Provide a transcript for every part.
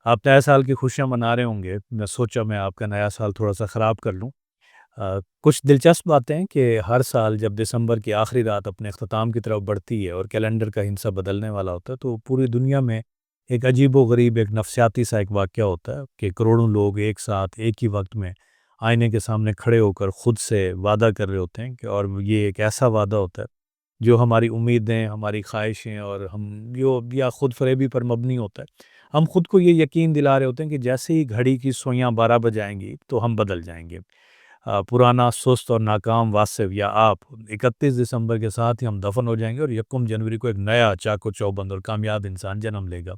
آپ نئے سال کی خوشیاں منا رہے ہوں گے، میں سوچا میں آپ کا نیا سال تھوڑا سا خراب کر لوں۔ کچھ دلچسپ باتیں ہیں کہ ہر سال جب دسمبر کی آخری رات اپنے اختتام کی طرف بڑھتی ہے اور کیلنڈر کا ہندسہ بدلنے والا ہوتا ہے تو پوری دنیا میں ایک عجیب و غریب ایک نفسیاتی سا ایک واقعہ ہوتا ہے کہ کروڑوں لوگ ایک ساتھ ایک ہی وقت میں آئینے کے سامنے کھڑے ہو کر خود سے وعدہ کر رہے ہوتے ہیں کہ اور یہ ایک ایسا وعدہ ہوتا ہے جو ہماری امیدیں، ہماری خواہشیں اور ہم جو یا خود فریبی پر مبنی ہوتا ہے۔ ہم خود کو یہ یقین دلا رہے ہوتے ہیں کہ جیسے ہی گھڑی کی سوئیاں 12 بجائیں گی تو ہم بدل جائیں گے۔ پرانا سست اور ناکام واسف یا آپ 31 دسمبر کے ساتھ ہی ہم دفن ہو جائیں گے اور یکم جنوری کو ایک نیا چاق و چوبند اور کامیاب انسان جنم لے گا۔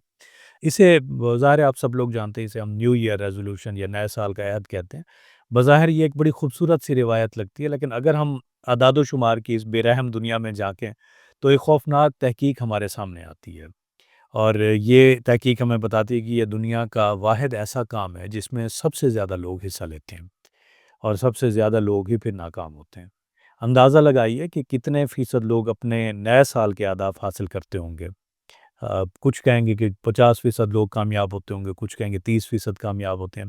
اسے ظاہر ہے آپ سب لوگ جانتے ہیں، اسے ہم نیو ایئر ریزولوشن یا نئے سال کا عہد کہتے ہیں۔ بظاہر یہ ایک بڑی خوبصورت سی روایت لگتی ہے، لیکن اگر ہم اعداد و شمار کی اس بے رحم دنیا میں جھانکیں تو ایک خوفناک تحقیق ہمارے سامنے آتی ہے، اور یہ تحقیق ہمیں بتاتی ہے کہ یہ دنیا کا واحد ایسا کام ہے جس میں سب سے زیادہ لوگ حصہ لیتے ہیں اور سب سے زیادہ لوگ ہی پھر ناکام ہوتے ہیں۔ اندازہ لگائیے کہ کتنے فیصد لوگ اپنے نئے سال کے اہداف حاصل کرتے ہوں گے۔ کچھ کہیں گے کہ 50% لوگ کامیاب ہوتے ہوں گے، کچھ کہیں گے 30% کامیاب ہوتے ہیں۔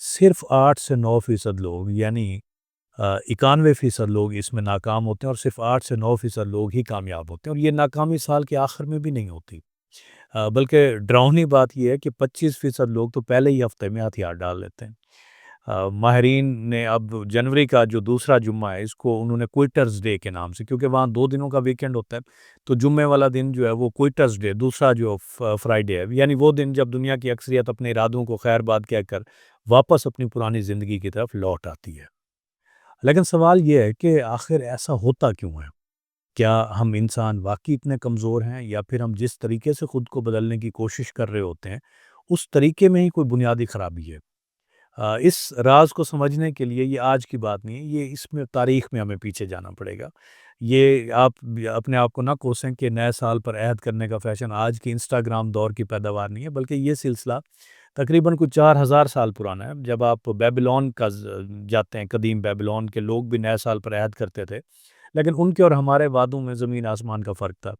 صرف 8 سے 9% لوگ یعنی 91% لوگ اس میں ناکام ہوتے ہیں، اور صرف 8 سے 9% لوگ ہی کامیاب ہوتے ہیں، اور یہ ناکامی سال کے آخر میں بھی نہیں ہوتی۔ بلکہ ڈراؤنی بات یہ ہے کہ 25% لوگ تو پہلے ہی ہفتے میں ہتھیار ڈال لیتے ہیں۔ ماہرین نے اب جنوری کا جو دوسرا جمعہ ہے اس کو انہوں نے کوئٹرز ڈے کے نام سے، کیونکہ وہاں 2 دنوں کا ویکینڈ ہوتا ہے، تو جمعے والا دن جو ہے وہ کوئٹرز ڈے، دوسرا جو فرائیڈے ہے، یعنی وہ دن جب دنیا کی اکثریت اپنے ارادوں کو خیر باد کہہ کر واپس اپنی پرانی زندگی کی طرف لوٹ آتی ہے۔ لیکن سوال یہ ہے کہ آخر ایسا ہوتا کیوں ہے؟ کیا ہم انسان واقعی اتنے کمزور ہیں، یا پھر ہم جس طریقے سے خود کو بدلنے کی کوشش کر رہے ہوتے ہیں اس طریقے میں ہی کوئی بنیادی خرابی ہے؟ اس راز کو سمجھنے کے لیے یہ آج کی بات نہیں ہے، یہ اس میں تاریخ میں ہمیں پیچھے جانا پڑے گا۔ یہ آپ اپنے آپ کو نہ کوسیں کہ نئے سال پر عہد کرنے کا فیشن آج کی انسٹاگرام دور کی پیداوار نہیں ہے، بلکہ یہ سلسلہ تقریباً کچھ 4000 سال پرانا ہے۔ جب آپ بیبلون کا جاتے ہیں، قدیم بیبلون کے لوگ بھی نئے سال پر عہد کرتے تھے، لیکن ان کے اور ہمارے وعدوں میں زمین آسمان کا فرق تھا۔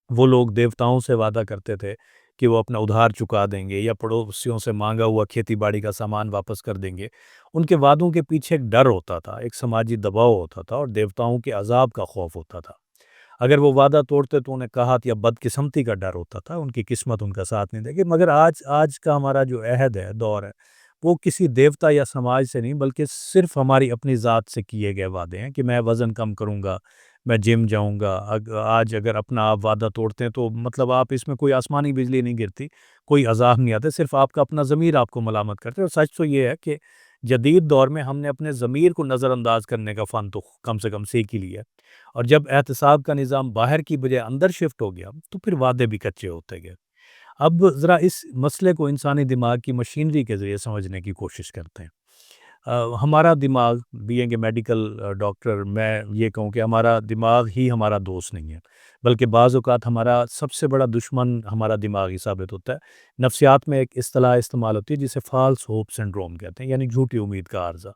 وہ لوگ دیوتاؤں سے وعدہ کرتے تھے کہ وہ اپنا ادھار چکا دیں گے یا پڑوسیوں سے مانگا ہوا کھیتی باڑی کا سامان واپس کر دیں گے۔ ان کے وعدوں کے پیچھے ایک ڈر ہوتا تھا، ایک سماجی دباؤ ہوتا تھا، اور دیوتاؤں کے عذاب کا خوف ہوتا تھا۔ اگر وہ وعدہ توڑتے تو انہیں قحط یا بدقسمتی کا ڈر ہوتا تھا، ان کی قسمت ان کا ساتھ نہیں دے گی۔ مگر آج کا ہمارا جو عہد ہے، دور ہے، وہ کسی دیوتا یا سماج سے نہیں، بلکہ صرف ہماری اپنی ذات سے کیے گئے وعدے ہیں کہ میں وزن کم کروں گا، میں جم جاؤں گا۔ آج اگر اپنا آپ وعدہ توڑتے ہیں تو مطلب آپ اس میں کوئی آسمانی بجلی نہیں گرتی، کوئی عذاب نہیں آتے، صرف آپ کا اپنا ضمیر آپ کو ملامت کرتے ہے۔ اور سچ تو یہ ہے کہ جدید دور میں ہم نے اپنے ضمیر کو نظر انداز کرنے کا فن تو کم سے کم سیکھ ہی لیا ہے، اور جب احتساب کا نظام باہر کی بجائے اندر شفٹ ہو گیا تو پھر وعدے بھی کچے ہوتے گئے۔ اب ذرا اس مسئلے کو انسانی دماغ کی مشینری کے ذریعے سمجھنے کی کوشش کرتے ہیں۔ ہمارا دماغ، بینگ اے میڈیکل ڈاکٹر، میں یہ کہوں کہ ہمارا دماغ ہی ہمارا دوست نہیں ہے، بلکہ بعض اوقات ہمارا سب سے بڑا دشمن ہمارا دماغ ہی ثابت ہوتا ہے۔ نفسیات میں ایک اصطلاح استعمال ہوتی ہے جسے فالس ہوپ سنڈروم کہتے ہیں، یعنی جھوٹی امید کا عارضہ۔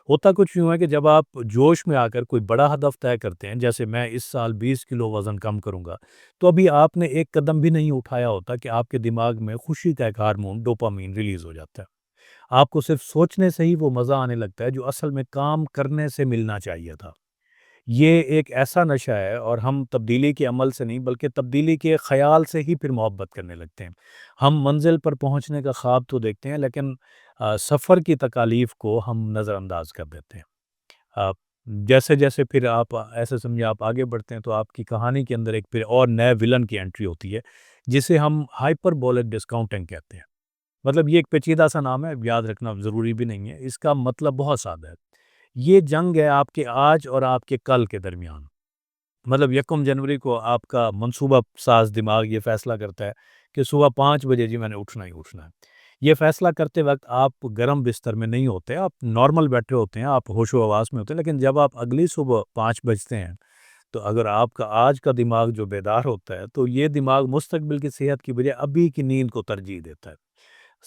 ہوتا کچھ یوں ہے کہ جب آپ جوش میں آ کر کوئی بڑا ہدف طے کرتے ہیں، جیسے میں اس سال 20 کلو وزن کم کروں گا، تو ابھی آپ نے ایک قدم بھی نہیں اٹھایا ہوتا کہ آپ کے دماغ میں خوشی کا ایک ہارمون ڈوپامین ریلیز ہو جاتا ہے۔ آپ کو صرف سوچنے سے ہی وہ مزہ آنے لگتا ہے جو اصل میں کام کرنے سے ملنا چاہیے تھا۔ یہ ایک ایسا نشہ ہے، اور ہم تبدیلی کے عمل سے نہیں بلکہ تبدیلی کے خیال سے ہی پھر محبت کرنے لگتے ہیں۔ ہم منزل پر پہنچنے کا خواب تو دیکھتے ہیں، لیکن سفر کی تکالیف کو ہم نظر انداز کر دیتے ہیں۔ آ، جیسے جیسے پھر آپ ایسے سمجھے آپ آگے بڑھتے ہیں تو آپ کی کہانی کے اندر ایک پھر اور نئے ولن کی انٹری ہوتی ہے، جسے ہم ہائپربولک ڈسکاؤنٹنگ کہتے ہیں۔ مطلب یہ ایک پیچیدہ سا نام ہے، یاد رکھنا ضروری بھی نہیں ہے، اس کا مطلب بہت سادہ ہے۔ یہ جنگ ہے آپ کے آج اور آپ کے کل کے درمیان۔ مطلب یکم جنوری کو آپ کا منصوبہ ساز دماغ یہ فیصلہ کرتا ہے کہ صبح 5 بجے جی میں نے اٹھنا ہی اٹھنا ہے۔ یہ فیصلہ کرتے وقت آپ گرم بستر میں نہیں ہوتے، آپ نارمل بیٹھے ہوتے ہیں، آپ ہوش و حواس میں ہوتے ہیں، لیکن جب آپ اگلی صبح 5 بجتے ہیں تو اگر آپ کا آج کا دماغ جو بیدار ہوتا ہے تو یہ دماغ مستقبل کی صحت کی بجائے ابھی کی نیند کو ترجیح دیتا ہے۔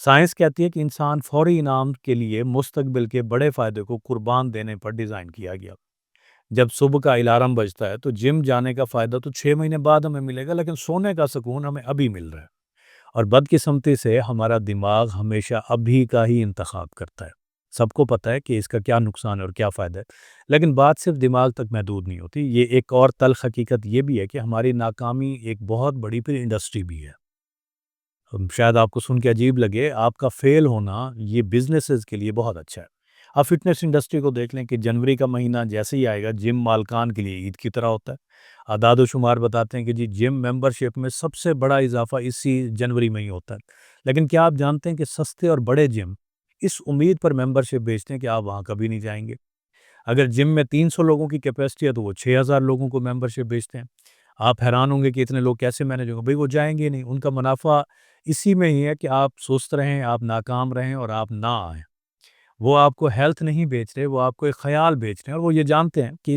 سائنس کہتی ہے کہ انسان فوری انعام کے لیے مستقبل کے بڑے فائدے کو قربان دینے پر ڈیزائن کیا گیا۔ جب صبح کا الارم بجتا ہے تو جم جانے کا فائدہ تو 6 مہینے بعد ہمیں ملے گا، لیکن سونے کا سکون ہمیں ابھی مل رہا ہے۔ اور بدقسمتی سے ہمارا دماغ ہمیشہ ابھی کا ہی انتخاب کرتا ہے۔ سب کو پتہ ہے کہ اس کا کیا نقصان ہے اور کیا فائدہ ہے، لیکن بات صرف دماغ تک محدود نہیں ہوتی۔ یہ ایک اور تلخ حقیقت یہ بھی ہے کہ ہماری ناکامی ایک بہت بڑی پھر انڈسٹری بھی ہے۔ شاید آپ کو سن کے عجیب لگے، آپ کا فیل ہونا یہ بزنسز کے لیے بہت اچھا ہے۔ آپ فٹنس انڈسٹری کو دیکھ لیں کہ جنوری کا مہینہ جیسے ہی آئے گا، جم مالکان کے لیے عید کی طرح ہوتا ہے۔ اعداد و شمار بتاتے ہیں کہ جی جم ممبرشپ میں سب سے بڑا اضافہ اسی جنوری میں ہی ہوتا ہے۔ لیکن کیا آپ جانتے ہیں کہ سستے اور بڑے جم اس امید پر ممبرشپ بیچتے ہیں کہ آپ وہاں کبھی نہیں جائیں گے؟ اگر جم میں 300 لوگوں کی کیپیسٹی ہے تو وہ 6000 لوگوں کو ممبرشپ بیچتے ہیں۔ آپ حیران ہوں گے کہ اتنے لوگ کیسے مینج ہوں گے؟ بھئی وہ جائیں گے نہیں، ان کا منافع اسی میں ہی ہے کہ آپ سست رہیں، آپ ناکام رہیں اور آپ نہ آئیں۔ وہ آپ کو ہیلتھ نہیں بیچ رہے، وہ آپ کو ایک خیال بیچ رہے ہیں، اور وہ یہ جانتے ہیں کہ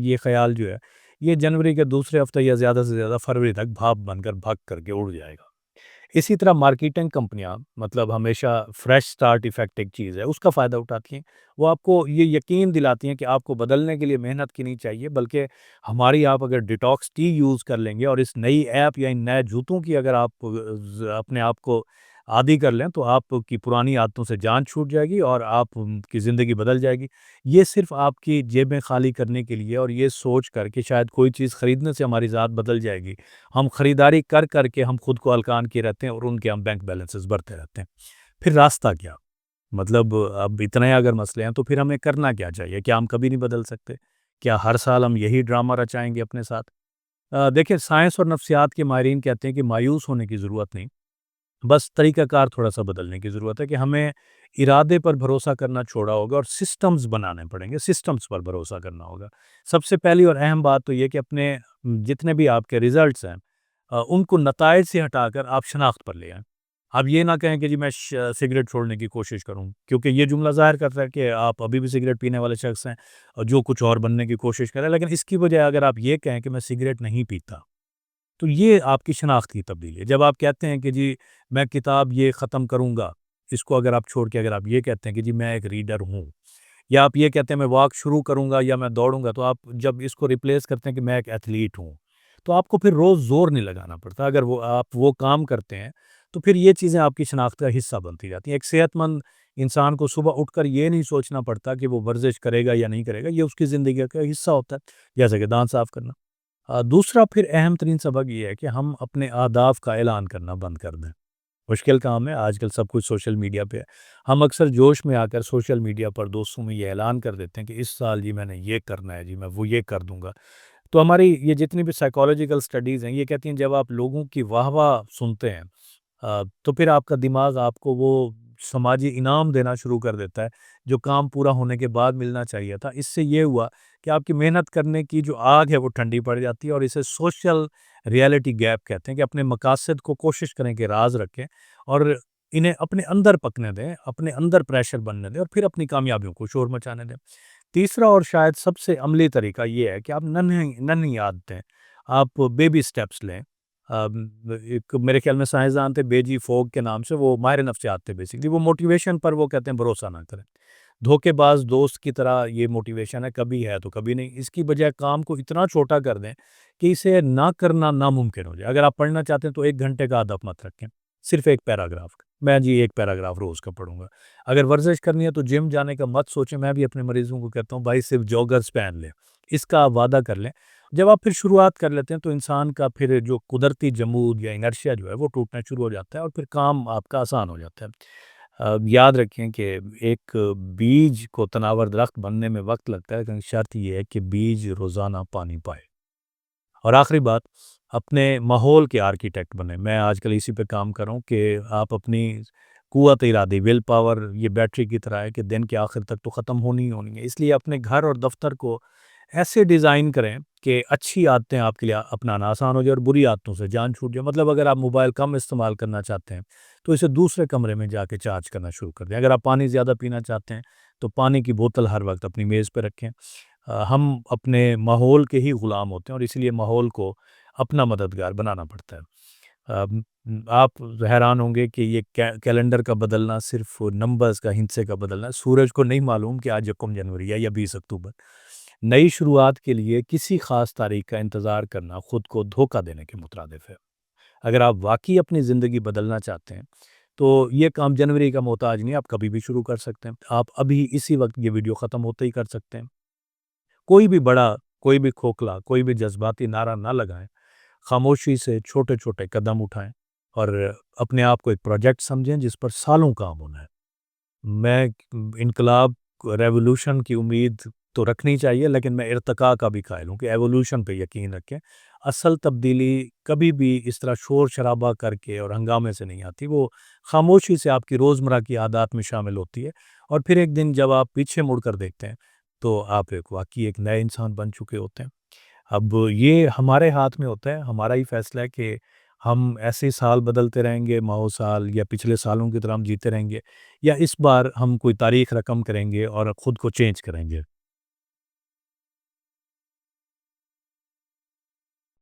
یہ خیال جو ہے یہ جنوری کے دوسرے ہفتے یا زیادہ سے زیادہ فروری تک بھاپ بن کر بھگ کر کے اڑ جائے گا۔ اسی طرح مارکیٹنگ کمپنیاں مطلب ہمیشہ فریش سٹارٹ ایفیکٹ ایک چیز ہے، اس کا فائدہ اٹھاتی ہیں۔ وہ آپ کو یہ یقین دلاتی ہیں کہ آپ کو بدلنے کے لیے محنت کی نہیں چاہیے، بلکہ ہماری آپ اگر ڈیٹاکس ٹی یوز کر لیں گے اور اس نئی ایپ یا ان نئے جوتوں کی اگر آپ اپنے آپ کو عادی کر لیں تو آپ کی پرانی عادتوں سے جان چھوٹ جائے گی اور آپ کی زندگی بدل جائے گی۔ یہ صرف آپ کی جیبیں خالی کرنے کے لیے اور یہ سوچ کر کہ شاید کوئی چیز خریدنے سے ہماری ذات بدل جائے گی، ہم خریداری کر کر کے ہم خود کو ہلکان کیے رہتے ہیں اور ان کے ہم بینک بیلنسز بھرتے رہتے ہیں۔ پھر راستہ کیا؟ مطلب اب اتنے اگر مسئلے ہیں تو پھر ہمیں کرنا کیا چاہیے؟ کیا ہم کبھی نہیں بدل سکتے؟ کیا ہر سال ہم یہی ڈرامہ رچائیں گے اپنے ساتھ؟ دیکھیں، سائنس اور نفسیات کے ماہرین کہتے ہیں کہ مایوس ہونے کی ضرورت نہیں، بس طریقہ کار تھوڑا سا بدلنے کی ضرورت ہے کہ ہمیں ارادے پر بھروسہ کرنا چھوڑا ہوگا اور سسٹمز بنانے پڑیں گے، سسٹمز پر بھروسہ کرنا ہوگا۔ سب سے پہلی اور اہم بات تو یہ کہ اپنے جتنے بھی آپ کے ریزلٹس ہیں ان کو نتائج سے ہٹا کر آپ شناخت پر لے آئیں۔ آپ یہ نہ کہیں کہ جی میں سگریٹ چھوڑنے کی کوشش کروں، کیونکہ یہ جملہ ظاہر کرتا ہے کہ آپ ابھی بھی سگریٹ پینے والے شخص ہیں اور جو کچھ اور بننے کی کوشش کریں، لیکن اس کی بجائے اگر آپ یہ کہیں کہ میں سگریٹ نہیں پیتا، تو یہ آپ کی شناخت کی تبدیلی ہے۔ جب آپ کہتے ہیں کہ جی میں کتاب یہ ختم کروں گا، اس کو اگر آپ چھوڑ کے اگر آپ یہ کہتے ہیں کہ جی میں ایک ریڈر ہوں، یا آپ یہ کہتے ہیں میں واک شروع کروں گا یا میں دوڑوں گا، تو آپ جب اس کو ریپلیس کرتے ہیں کہ میں ایک ایتھلیٹ ہوں، تو آپ کو پھر روز زور نہیں لگانا پڑتا۔ اگر آپ وہ کام کرتے ہیں تو پھر یہ چیزیں آپ کی شناخت کا حصہ بنتی جاتی ہیں۔ ایک صحت مند انسان کو صبح اٹھ کر یہ نہیں سوچنا پڑتا کہ وہ ورزش کرے گا یا نہیں کرے گا، یہ اس کی زندگی کا حصہ ہوتا ہے، جیسے کہ دانت صاف کرنا۔ دوسرا پھر اہم ترین سبق یہ ہے کہ ہم اپنے اہداف کا اعلان کرنا بند کر دیں۔ مشکل کام ہے، آج کل سب کچھ سوشل میڈیا پہ ہے۔ ہم اکثر جوش میں آ کر سوشل میڈیا پر دوستوں میں یہ اعلان کر دیتے ہیں کہ اس سال جی میں نے یہ کرنا ہے، جی میں وہ یہ کر دوں گا۔ تو ہماری یہ جتنی بھی سائیکالوجیکل سٹڈیز ہیں یہ کہتی ہیں جب آپ لوگوں کی واہ واہ سنتے ہیں تو پھر آپ کا دماغ آپ کو وہ سماجی انعام دینا شروع کر دیتا ہے جو کام پورا ہونے کے بعد ملنا چاہیے تھا۔ اس سے یہ ہوا کہ آپ کی محنت کرنے کی جو آگ ہے وہ ٹھنڈی پڑ جاتی ہے، اور اسے سوشل ریئلٹی گیپ کہتے ہیں کہ اپنے مقاصد کو کوشش کریں کہ راز رکھیں اور انہیں اپنے اندر پکنے دیں، اپنے اندر پریشر بننے دیں اور پھر اپنی کامیابیوں کو شور مچانے دیں۔ تیسرا اور شاید سب سے عملی طریقہ یہ ہے کہ آپ ننھی عادتیں، آپ بیبی سٹیپس لیں۔ ایک میرے خیال میں سائنسدان تھے بیجی فوگ کے نام سے، وہ ماہر نفسیات تھے بیسکلی، وہ موٹیویشن پر وہ کہتے ہیں بھروسہ نہ کریں۔ دھوکے باز دوست کی طرح یہ موٹیویشن ہے، کبھی ہے تو کبھی نہیں۔ اس کی بجائے کام کو اتنا چھوٹا کر دیں کہ اسے نہ کرنا ناممکن ہو جائے۔ اگر آپ پڑھنا چاہتے ہیں تو 1 گھنٹے کا ہدف مت رکھیں، صرف ایک پیراگراف کا، میں جی ایک پیراگراف روز کا پڑھوں گا۔ اگر ورزش کرنی ہے تو جم جانے کا مت سوچیں، میں بھی اپنے مریضوں کو کہتا ہوں بھائی صرف جوگرز پہن لیں، اس کا آپ وعدہ کر لیں۔ جب آپ پھر شروعات کر لیتے ہیں تو انسان کا پھر جو قدرتی جمود یا انرشیا جو ہے وہ ٹوٹنا شروع ہو جاتا ہے اور پھر کام آپ کا آسان ہو جاتا ہے۔ یاد رکھیں کہ ایک بیج کو تناور درخت بننے میں وقت لگتا ہے، لیکن شرط یہ ہے کہ بیج روزانہ پانی پائے۔ اور آخری بات، اپنے ماحول کے آرکیٹیکٹ بنیں۔ میں آج کل اسی پہ کام کر رہا ہوں کہ آپ اپنی قوت ارادی، ول پاور یہ بیٹری کی طرح ہے کہ دن کے آخر تک تو ختم ہونی ہی ہونی ہے، اس لیے اپنے گھر اور دفتر کو ایسے ڈیزائن کریں کہ اچھی عادتیں آپ کے لیے اپنانا آسان ہو جائے اور بری عادتوں سے جان چھوٹ جائے۔ مطلب اگر آپ موبائل کم استعمال کرنا چاہتے ہیں تو اسے دوسرے کمرے میں جا کے چارج کرنا شروع کر دیں۔ اگر آپ پانی زیادہ پینا چاہتے ہیں تو پانی کی بوتل ہر وقت اپنی میز پہ رکھیں۔ ہم اپنے ماحول کے ہی غلام ہوتے ہیں اور اسی لیے ماحول کو اپنا مددگار بنانا پڑتا ہے۔ آپ حیران ہوں گے کہ یہ کیلنڈر کا بدلنا صرف نمبرز کا ہندسے کا بدلنا ہے۔ سورج کو نہیں معلوم کہ آج 1 جنوری ہے یا 20 اکتوبر۔ نئی شروعات کے لیے کسی خاص تاریخ کا انتظار کرنا خود کو دھوکہ دینے کے مترادف ہے۔ اگر آپ واقعی اپنی زندگی بدلنا چاہتے ہیں تو یہ کام جنوری کا محتاج نہیں، آپ کبھی بھی شروع کر سکتے ہیں، آپ ابھی اسی وقت یہ ویڈیو ختم ہوتے ہی کر سکتے ہیں۔ کوئی بھی بڑا، کوئی بھی کھوکھلا، کوئی بھی جذباتی نعرہ نہ لگائیں، خاموشی سے چھوٹے چھوٹے قدم اٹھائیں اور اپنے آپ کو ایک پروجیکٹ سمجھیں جس پر سالوں کام ہونا ہے۔ میں انقلاب، ریولوشن کی امید تو رکھنی چاہیے، لیکن میں ارتقاء کا بھی قائل ہوں کہ ایولوشن پہ یقین رکھیں۔ اصل تبدیلی کبھی بھی اس طرح شور شرابہ کر کے اور ہنگامے سے نہیں آتی، وہ خاموشی سے آپ کی روزمرہ کی عادات میں شامل ہوتی ہے، اور پھر ایک دن جب آپ پیچھے مڑ کر دیکھتے ہیں تو آپ واقعی ایک نئے انسان بن چکے ہوتے ہیں۔ اب یہ ہمارے ہاتھ میں ہوتا ہے، ہمارا ہی فیصلہ ہے کہ ہم ایسے سال بدلتے رہیں گے، ماہ و سال، یا پچھلے سالوں کی طرح ہم جیتے رہیں گے، یا اس بار ہم کوئی تاریخ رقم کریں گے اور خود کو چینج کریں گے۔